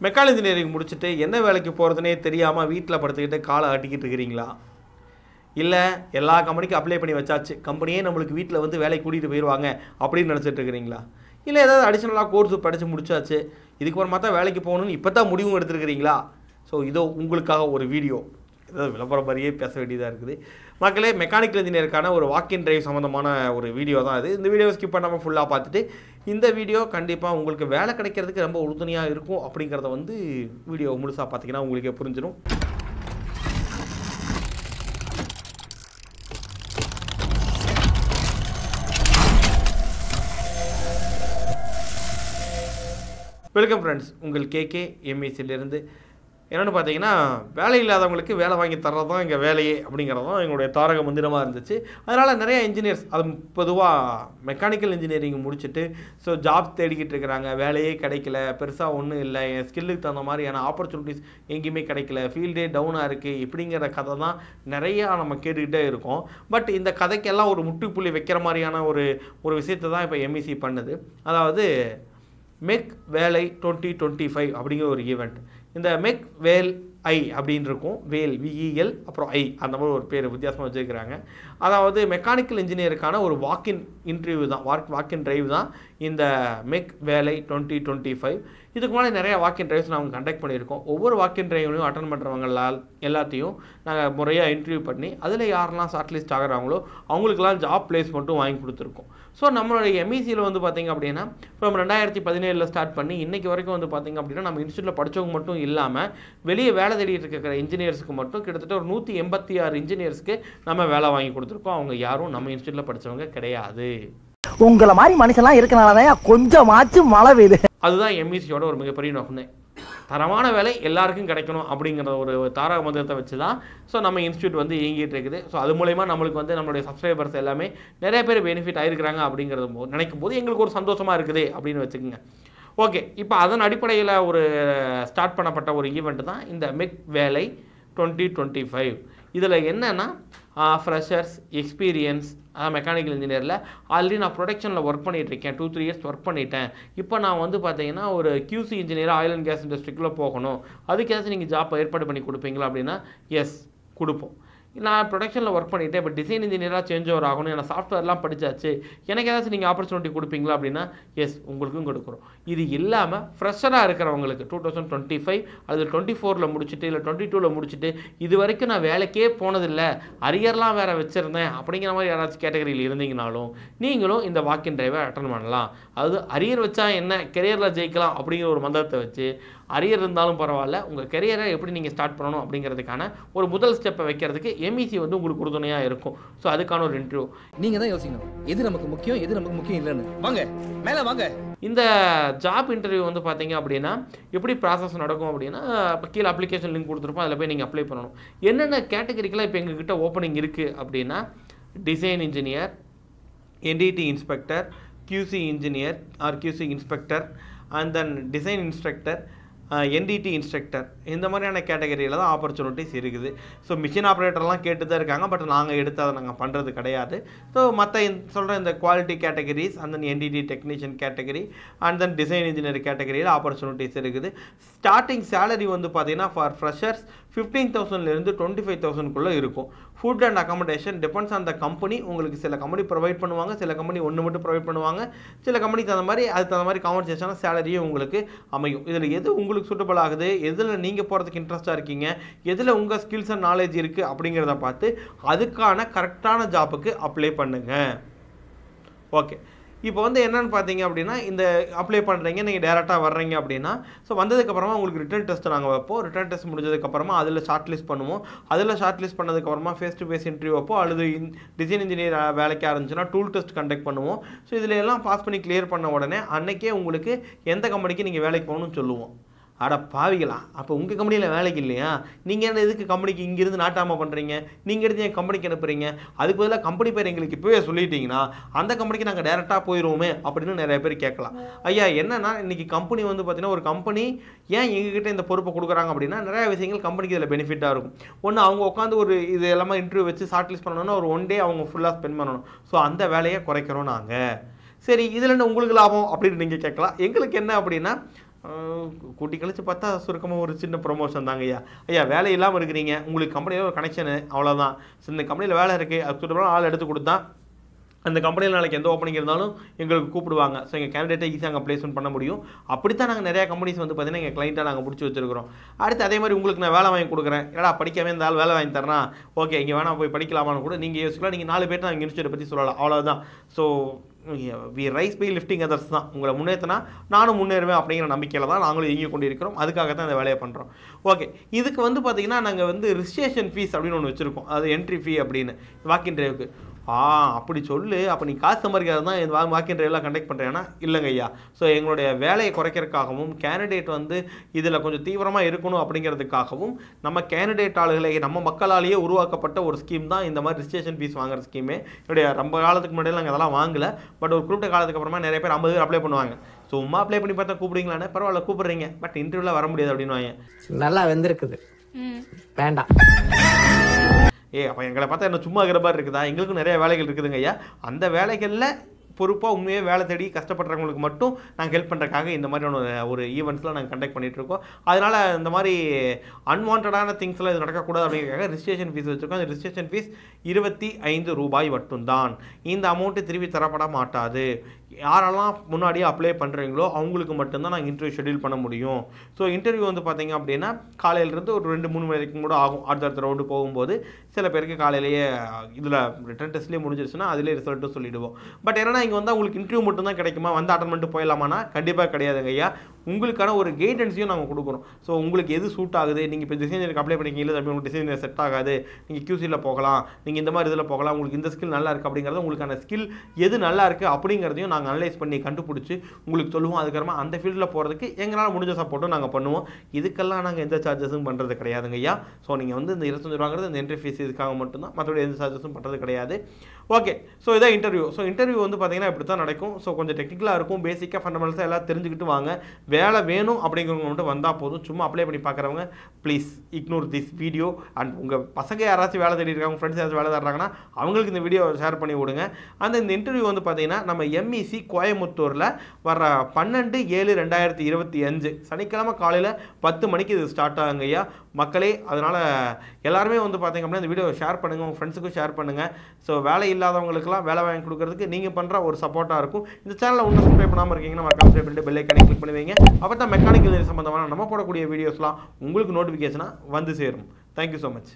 Mechanical engineering முடிச்சுட்டு என்ன வேலைக்கு போகிறதுனே தெரியாமல் வீட்டில் படுத்துக்கிட்டு காலை ஆட்டிக்கிட்டு இருக்கிறீங்களா? இல்லை எல்லா கம்பெனிக்கும் அப்ளை பண்ணி வச்சாச்சு, கம்பெனியே நம்மளுக்கு வீட்டில் வந்து வேலைக்கு கூட்டிகிட்டு போயிடுவாங்க அப்படின்னு நினச்சிட்டு இருக்கிறீங்களா? இல்லை ஏதாவது அடிஷ்னலாக கோர்ஸ் படித்து முடிச்சாச்சு, இதுக்கப்புறமா தான் வேலைக்கு போகணுன்னு இப்போ தான் முடிவும் எடுத்துருக்கிறீங்களா? ஸோ இதோ உங்களுக்காக ஒரு வீடியோ. ஏதாவது விளம்பரம் மாதிரியே பேச வேண்டியதாக இருக்குது மக்களே. மெக்கானிக்கல் இன்ஜினியருக்கான ஒரு வாக்கின் டிரைவ் சம்மந்தமான ஒரு வீடியோ தான் இது. இந்த வீடியோவை ஸ்கிப் பண்ணாமல் ஃபுல்லாக பார்த்துட்டு இந்த வீடியோ கண்டிப்பாக உங்களுக்கு வேலை கிடைக்கிறதுக்கு ரொம்ப உறுதுணையாக இருக்கும் அப்படிங்கிறத வந்து வீடியோ முழுசாக பார்த்தீங்கன்னா உங்களுக்கே புரிஞ்சிடும். வெல்கம் ஃப்ரெண்ட்ஸ், உங்கள் கேகே எம்இசிலிருந்து. என்னென்னு பார்த்தீங்கன்னா, வேலை இல்லாதவங்களுக்கு வேலை வாங்கி தர்றது தான் எங்கள் வேலையே அப்படிங்கிறது தான் எங்களுடைய தாரக மந்திரமாக இருந்துச்சு. அதனால் நிறைய இன்ஜினியர்ஸ், அது பொதுவாக மெக்கானிக்கல் இன்ஜினியரிங் முடிச்சுட்டு ஸோ ஜாப் தேடிக்கிட்டு இருக்கிறாங்க. வேலையே கிடைக்கல, பெருசாக ஒன்றும் இல்லை, என் ஸ்கில்லுக்கு தகுந்த மாதிரியான ஆப்பர்ச்சுனிட்டிஸ் எங்கேயுமே கிடைக்கல, ஃபீல்டே டவுனாக இருக்குது, இப்படிங்கிற கதை தான் நிறையா நம்ம கேட்டுக்கிட்டே இருக்கோம். பட் இந்த கதைக்கெல்லாம் ஒரு முற்றுப்புள்ளி வைக்கிற மாதிரியான ஒரு விஷயத்தை தான் இப்போ எம்இசி பண்ணுது. அதாவது மெக் வேலை 2025 அப்படிங்கிற ஒரு ஈவெண்ட். இந்த மெக் வேல் ஐ அப்படின்னு இருக்கும், வேல் விஇஎல் அப்புறம் ஐ, அந்த மாதிரி ஒரு பேர் வித்தியாசமாக வச்சுருக்கிறாங்க. அதாவது மெக்கானிக்கல் இன்ஜினியருக்கான ஒரு வாக்கின் இன்டர்வியூ தான், வாக்கின் டிரைவ் தான் இந்த மெக் வேலை 2025. இதுக்கு முன்னாடி நிறைய வாக்கின் டிரைவ்ஸ் நாங்கள் கண்டக்ட் பண்ணியிருக்கோம். ஒவ்வொரு வாக்கின் டிரைவ்லையும் அட்டன் பண்ணுறவங்களால் எல்லாத்தையும் நாங்கள் முறையாக இன்டர்வியூ பண்ணி அதில் யாரெல்லாம் ஷார்ட் லிஸ்ட் ஆகிறாங்களோ அவங்களுக்கெல்லாம் ஜாப் பிளேஸ்மெண்ட்டும் வாங்கி கொடுத்துருக்கோம். ஸோ நம்மளுடைய எம்இசியில் வந்து பார்த்திங்க அப்படின்னா இப்போ நம்ம 2017 ஸ்டார்ட் பண்ணி இன்றைக்கி வரைக்கும் வந்து பார்த்திங்க அப்படின்னா நம்ம இன்ஸ்டியூட்டில் படித்தவங்க மட்டும் இல்லாமல் வெளியே வேலை தேடிட்டு இருக்கிற இன்ஜினியர்ஸுக்கு மட்டும் கிட்டத்தட்ட ஒரு 186 இன்ஜினியர்ஸ்க்கு நம்ம வேலை வாங்கி கொடுத்துருக்கோம். அவங்க யாரும் நம்ம இன்ஸ்டியூட்டில் படித்தவங்க கிடையாது. உங்களை மாதிரி மனுஷன்லாம் இருக்கனாலதான் கொஞ்சமாச்சும் மழை பெய்யுது. அதுதான் எம்இசியோட ஒரு மிகப்பெரிய நோக்கமே. தரமான வேலை எல்லாருக்கும் கிடைக்கணும் அப்படிங்கிற ஒரு தாரக மந்திரத்தை வச்சு தான் ஸோ நம்ம இன்ஸ்டியூட் வந்து இயங்கிட்டு இருக்குது. ஸோ அது மூலமா நம்மளுக்கு வந்து நம்மளுடைய சப்ஸ்கிரைபர்ஸ் எல்லாமே நிறைய பேர் பெனிஃபிட் ஆகிருக்கிறாங்க அப்படிங்கிறது நினைக்கும் போது எங்களுக்கு ஒரு சந்தோஷமாக இருக்குது அப்படின்னு வச்சுக்கோங்க. ஓகே, இப்போ அதன் அடிப்படையில் ஒரு ஸ்டார்ட் பண்ணப்பட்ட ஒரு ஈவெண்ட் தான் இந்த மெக் வேலை 2025. இதில் என்னென்னா ஃப்ரெஷர்ஸ், எக்ஸ்பீரியன்ஸ், மெக்கானிக்கல் இன்ஜினியரில் ஆல்ரெடி நான் ப்ரொடக்ஷனில் ஒர்க் பண்ணிகிட்ருக்கேன், 2-3 இயர்ஸ் ஒர்க் பண்ணிட்டேன். இப்போ நான் வந்து பார்த்தீங்கன்னா ஒரு QC engineer oil and gas இண்டஸ்ட்ரிக்குள்ளே போகணும், அதுக்கு ஏதாச்சும் நீங்கள் ஜாப் ஏற்பாடு பண்ணி கொடுப்பீங்களா அப்படின்னா எஸ் கொடுப்போம். நான் ப்ரொடக்ஷனில் ஒர்க் பண்ணிவிட்டேன், இப்போ டிசைன் இன்ஜினியராக சேஞ்ச் ஓவர் ஆகணும், நான் சாஃப்ட்வேர்லாம் படித்தாச்சு, எனக்கு ஏதாச்சும் நீங்கள் ஆப்பர்ச்சுனிட்டி கொடுப்பீங்களா அப்படின்னா எஸ் உங்களுக்கும் கொடுக்குறோம். இது இல்லாமல் ஃப்ரெஷராக இருக்கிறவங்களுக்கு 2025 அது 24 முடிச்சுட்டு இல்லை 22 முடிச்சுட்டு இது வரைக்கும் நான் வேலைக்கே போனதில்லை, அரியர்லாம் வேறு வச்சுருந்தேன் அப்படிங்கிற மாதிரி யாராச்சும் கேட்டகரியில் இருந்தீங்கனாலும் நீங்களும் இந்த வாக்கின் டிரைவை அட்டன் பண்ணலாம். அது அரியர் வச்சா என்ன, கெரியரில் ஜெயிக்கலாம் அப்படிங்கிற ஒரு மந்திரத்தை வச்சு அரியர் இருந்தாலும் பரவாயில்ல, உங்கள் கெரியரை எப்படி நீங்கள் ஸ்டார்ட் பண்ணணும் அப்படிங்கிறதுக்கான ஒரு முதல் ஸ்டெப்பை வைக்கிறதுக்கு எம்இசி வந்து உங்களுக்கு உறுதுணையாக இருக்கும். ஸோ அதுக்கான ஒரு இன்டர்வியூ நீங்கள் தான் யோசிக்கணும், எது நமக்கு முக்கியம் எது நமக்கு முக்கியம் இல்லைன்னு. வாங்க மேலே வாங்க. இந்த ஜாப் இன்டர்வியூ வந்து பார்த்தீங்க அப்படின்னா எப்படி ப்ராசஸ் நடக்கும் அப்படின்னா, இப்போ கீழே அப்ளிகேஷன் லிங்க் கொடுத்துருப்போம், அதில் போய் நீங்கள் அப்ளை பண்ணணும். என்னென்ன கேட்டகரிக்கெலாம் இப்போ எங்ககிட்ட ஓப்பனிங் இருக்குது அப்படின்னா design engineer, NDT inspector, QC engineer or QC inspector and then design instructor, NDT instructor, இந்த மாதிரியான கேட்டகரியில் தான் ஆப்பர்ச்சுனிட்டிஸ் இருக்குது. ஸோ மிஷின் ஆப்ரேட்டர்லாம் கேட்டு தான் இருக்காங்க, பட் நாங்கள் எடுத்து அதை நாங்கள் பண்ணுறது கிடையாது. ஸோ மற்ற சொல்கிற இந்த quality categories and then entity technician category and then design engineer கேட்டகரியில் ஆப்பர்ச்சுனிட்டிஸ் இருக்குது. ஸ்டார்டிங் சேலரி வந்து பார்த்தீங்கன்னா ஃபார் ஃப்ரெஷர்ஸ் 15,000 25,000 இருக்கும். Food and accommodation depends on the company. உங்களுக்கு சில கம்பெனி ப்ரொவைட் பண்ணுவாங்க, சில கம்பெனி ஒன்று மட்டும் ப்ரொவைட் பண்ணுவாங்க, சில கம்பெனிக்கு தகுந்த மாதிரி அதுக்கு தகுந்த மாதிரி காம்பன்சேஷனாக சேலரியும் உங்களுக்கு அமையும். இதில் எது உங்களுக்கு சூட்டபிள் ஆகுது, எதில் நீங்கள் போகிறதுக்கு இன்ட்ரெஸ்ட்டாக இருக்கீங்க, எதில் உங்கள் ஸ்கில்ஸ் அண்ட் நாலேஜ் இருக்குது அப்படிங்கிறத பார்த்து அதுக்கான கரெக்டான ஜாப்புக்கு அப்ளை பண்ணுங்கள். ஓகே, இப்போ வந்து என்னென்னு பார்த்தீங்க அப்படின்னா இந்த அப்ளை பண்ணுறீங்க, நீங்கள் டேரெக்டாக வர்றீங்க அப்படின்னா ஸோ வந்ததுக்கப்புறமா உங்களுக்கு ரிட்டன் டெஸ்ட் நாங்கள் வைப்போம். ரிட்டன் டெஸ்ட் முடிஞ்சதுக்கப்புறமா அதில் ஷார்ட் லிஸ்ட் பண்ணுவோம். அதில் ஷார்ட் லிஸ்ட் பண்ணதுக்கப்புறமா ஃபேஸ் டு ஃபேஸ் இன்டர்வியூ வைப்போம். அல்லது டிசைன் இன்ஜினியர் வேலைக்கு ஆரம்பிச்சுன்னா டூல் டெஸ்ட் கண்டக்ட் பண்ணுவோம். ஸோ இதில் எல்லாம் பாஸ் பண்ணி கிளியர் பண்ண உடனே அன்றைக்கே உங்களுக்கு எந்த கம்பெனிக்கு நீங்கள் வேலைக்கு போகணும்னு சொல்லுவோம். அட பாவிகளா, அப்போ உங்கள் கம்பெனியில் வேலைக்கு இல்லையா, நீங்கள் என்ன எதுக்கு கம்பெனிக்கு இங்கேருந்து நாட்டாமல் பண்ணுறீங்க, நீங்கள் எடுத்து என் கம்பெனிக்கு அனுப்புறீங்க, அதுக்கு பதிலாக கம்பெனி பேர் எங்களுக்கு இப்போவே சொல்லிட்டீங்கன்னா அந்த கம்பெனிக்கு நாங்கள் டேரெக்டாக போயிடுவோமே அப்படின்னு நிறைய பேர் கேட்கலாம். ஐயா என்னன்னா இன்றைக்கி கம்பெனி வந்து பார்த்தீங்கன்னா ஒரு கம்பெனி ஏன் எங்ககிட்ட இந்த பொறுப்பை கொடுக்குறாங்க அப்படின்னா நிறைய விஷயங்கள் கம்பெனிக்கு இதில் பெனிஃபிட்டாக இருக்கும். ஒன்று அவங்க உட்காந்து ஒரு இது எல்லாமே இன்டர்வியூ வச்சு ஷார்ட் லிஸ்ட் பண்ணணும்னா ஒரு 1 டே அவங்க ஃபுல்லாக ஸ்பெண்ட் பண்ணணும். ஸோ அந்த வேலையை குறைக்கிறோம் நாங்கள். சரி, இதில் என்ன உங்களுக்கு லாபம் அப்படின்னு நீங்கள் கேட்கலாம். எங்களுக்கு என்ன அப்படின்னா கூட்டி கழிச்சு பார்த்தா சுருக்கமாக ஒரு சின்ன ப்ரொமோஷன் தாங்க ஐயா. ஐயா வேலை இல்லாமல் இருக்கிறீங்க, உங்களுக்கு கம்பெனியில் ஒரு கனெக்ஷனு, அவ்வளோதான். ஸோ இந்த கம்பெனியில் வேலை இருக்குது, அது சுத்தமாக ஆள் எடுத்து கொடுத்தா அந்த கம்பெனியில் நாளைக்கு எந்த ஓப்பனிங் இருந்தாலும் எங்களுக்கு கூப்பிடுவாங்க. ஸோ எங்கள் கேண்டிடேட்டை ஈஸியாக அங்கே ப்ளேஸ்மெண்ட் பண்ண முடியும். அப்படி தான் நாங்கள் நிறையா கம்பெனிஸ் வந்து பார்த்தீங்கன்னா எங்கள் கிளைண்ட்டாக நாங்கள் பிடிச்சி வச்சிருக்கிறோம். அடுத்து அதே மாதிரி உங்களுக்கு நான் வேலை வாங்கி கொடுக்குறேன், ஏடா படிக்கவே இந்த ஆள் வேலை வாங்கி தரேன், ஓகே இங்கே வேணால் போய் படிக்கலாமான்னு கூட நீங்கள் யோசிக்கலாம். நீங்கள் 4 பேர் நாங்கள் இன்ஸ்டியூட்டை பற்றி சொல்லலாம், அவ்வளோதான். So we rise by lifting others தான். உங்களை முன்னேற்றினா நானும் முன்னேறுவேன் அப்படிங்கிற நம்பிக்கையில் தான் நாங்களும் இயங்கி கொண்டு இருக்கிறோம். அதுக்காக தான் இந்த வேலையை பண்ணுறோம். ஓகே, இதுக்கு வந்து பார்த்தீங்கன்னா நாங்கள் வந்து ரிஜிஸ்ட்ரேஷன் ஃபீஸ் அப்படின்னு ஒன்று வச்சுருக்கோம், அது என்ட்ரி ஃபீ அப்படின்னு வாக் இன் டிரைவுக்கு. அப்படி சொல்லு, அப்போ நீ காசு சம்பாதிக்கிறது தான் இந்த வாக் இன் டிரைவ்லாம் கண்டக்ட் பண்ணுறேன்னா இல்லைங்க ஐயா. ஸோ எங்களுடைய வேலையை குறைக்கிறதுக்காகவும் கேண்டிடேட் வந்து இதில் கொஞ்சம் தீவிரமாக இருக்கணும் அப்படிங்கிறதுக்காகவும் நம்ம கேண்டிடேட் ஆளுகளை நம்ம மக்களாலேயே உருவாக்கப்பட்ட ஒரு ஸ்கீம் தான் இந்த மாதிரி ரிஜிஸ்ட்ரேஷன் ஃபீஸ் வாங்குற ஸ்கீமே. என்னுடைய ரொம்ப காலத்துக்கு முன்னாடி நாங்கள் அதெல்லாம் வாங்கலை. பட் ஒரு குறிப்பிட்ட காலத்துக்கு அப்புறமா நிறைய பேர் 50 பேர் அப்ளை பண்ணுவாங்க. சும்மா அப்ளை பண்ணி பார்த்தா கூப்பிடுங்களானே, பரவாயில்ல கூப்பிடுறீங்க, பட் இன்டர்வியூவில் வர முடியாது அப்படின்னு. நல்லா வெந்திருக்குது, வேண்டாம். அப்போ எங்களை பார்த்தா என்ன சும்மா இருக்கிற மாதிரி இருக்குதா? எங்களுக்கும் நிறைய வேலைகள் இருக்குதுங்க ஐயா. அந்த வேலைகளில் பொறுப்பாக உண்மையாக வேலை தேடி கஷ்டப்படுறவங்களுக்கு மட்டும் நாங்கள் ஹெல்ப் பண்ணுறதுக்காக இந்த மாதிரியான ஒரு ஈவெண்ட்ஸ்லாம் நாங்கள் கண்டக்ட் பண்ணிகிட்ருக்கோம். அதனால் இந்த மாதிரி அன்வான்டான திங்ஸ்லாம் இது நடக்கக்கூடாது அப்படிங்கிறதுக்காக ரிஜிஸ்ட்ரேஷன் ஃபீஸ் வச்சுருக்கோம். அந்த ரிஜிஸ்ட்ரேஷன் ஃபீஸ் 25 ரூபாய் மட்டும்தான். இந்த அமௌண்ட்டு திருப்பி தரப்பட மாட்டாது. யாரெல்லாம் முன்னாடியே அப்ளை பண்ணுறீங்களோ அவங்களுக்கு மட்டும்தான் நாங்கள் இன்டர்வியூ ஷெட்யூல் பண்ண முடியும். ஸோ இன்டர்வியூ வந்து பார்த்தீங்க அப்படின்னா காலையிலேருந்து ஒரு 2-3 மணி வரைக்கும் கூட ஆகும். அடுத்தடுத்த ரவுண்டு போகும்போது சில பேருக்கு காலையிலேயே இதில் ரிட்டன் டெஸ்ட்லேயே முடிஞ்சிருச்சுன்னா அதிலே ரிசல்ட்டும் சொல்லிவிடுவோம். பட் என்னன்னா இங்கே வந்து உங்களுக்கு இன்டர்வியூ மட்டும் தான் கிடைக்குமா, வந்து அட்டன் பண்ணிட்டு போயிடலாமான்னா கண்டிப்பாக கிடையாதுங்க ஐயா. உங்களுக்கான ஒரு கைடன்ஸையும் நாங்கள் கொடுக்குறோம். ஸோ உங்களுக்கு எது சூட் ஆகுது, நீங்கள் இப்போ டிசைனருக்கு அப்ளை பண்ணிக்கிங்களே அப்படி உங்களுக்கு டிசைனர் செட் ஆகாது, நீங்கள் QCயில் போகலாம், நீங்கள் இந்த மாதிரி இதில் போகலாம், உங்களுக்கு இந்த ஸ்கில் நல்லா இருக்குது அப்படிங்கிறது, உங்களுக்கான ஸ்கில் எது நல்லா இருக்குது அப்படிங்கிறதையும் நாங்கள் அனலைஸ் பண்ணி கண்டுபிடிச்சி உங்களுக்கு சொல்லுவோம். அதுக்கப்புறமா அந்த ஃபீல்டில் போகிறதுக்கு எங்களால் முடிஞ்ச சப்போர்ட்டும் நாங்கள் பண்ணுவோம். இதுக்கெல்லாம் நாங்கள் எந்த சார்ஜஸும் பண்ணுறது கிடையாதுங்க ஐயா. ஸோ நீங்கள் வந்து இந்த 25 ரூபாங்கிறது இந்த என்ட்ரி ஃபீஸ் இதுக்காக மட்டும்தான், மற்றபடி எந்த சார்ஜஸும் பண்ணுறது கிடையாது. ஓகே, ஸோ இதான் இன்டர்வியூ. ஸோ இன்டர்வியூ வந்து பார்த்தீங்கன்னா இப்படி தான் நடக்கும். ஸோ கொஞ்சம் டெக்னிக்கலாக இருக்கும், பேசிக்காக ஃபண்டமெண்டல்ஸாக எல்லாம் தெரிஞ்சுக்கிட்டு வாங்க. வேலை வேணும் அப்படிங்கிறவங்க மட்டும் வந்தால் போதும். சும்மா அப்ளை பண்ணி பார்க்குறவங்க please ignore this video. And உங்கள் பசங்க யாராச்சும் வேலை தேடி இருக்காங்க, ஃப்ரெண்ட்ஸ் யாராச்சும் வேலை தர்றாங்கன்னா அவங்களுக்கு இந்த வீடியோ ஷேர் பண்ணி விடுங்க. இந்த இன்டர்வியூ வந்து பார்த்தீங்கன்னா நம்ம MEC கோயமுத்தூரில் வர 12/7/2025 சனிக்கிழமை காலையில் 10 மணிக்கு இது ஸ்டார்ட் ஆகுங்க ஐயா மக்களே. அதனால் எல்லாருமே வந்து பார்த்தீங்க அப்படின்னா இந்த வீடியோ ஷேர் பண்ணுங்கள், உங்கள் ஃப்ரெண்ட்ஸுக்கும் ஷேர் பண்ணுங்கள். ஸோ வேலை இல்லாதவங்களுக்குலாம் வேலை வாங்கி கொடுக்கறதுக்கு நீங்கள் பண்ணுற ஒரு சப்போர்ட்டாக இருக்கும். இந்த சேனலை ஒன்றும் சப்ஸ்கிரைப் பண்ணாமல் இருக்கீங்கன்னா மறக்காம சப்ஸ்கிரைப் பண்ணிட்டு பெல் ஐக்கானை கிளிக் பண்ணுவீங்க. அப்போ தான் மெக்கானிக்கல் சம்பந்தமான நம்ம போடக்கூடிய வீடியோஸ்லாம் உங்களுக்கு நோட்டிஃபிகேஷனாக வந்து சேரும். Thank you so much.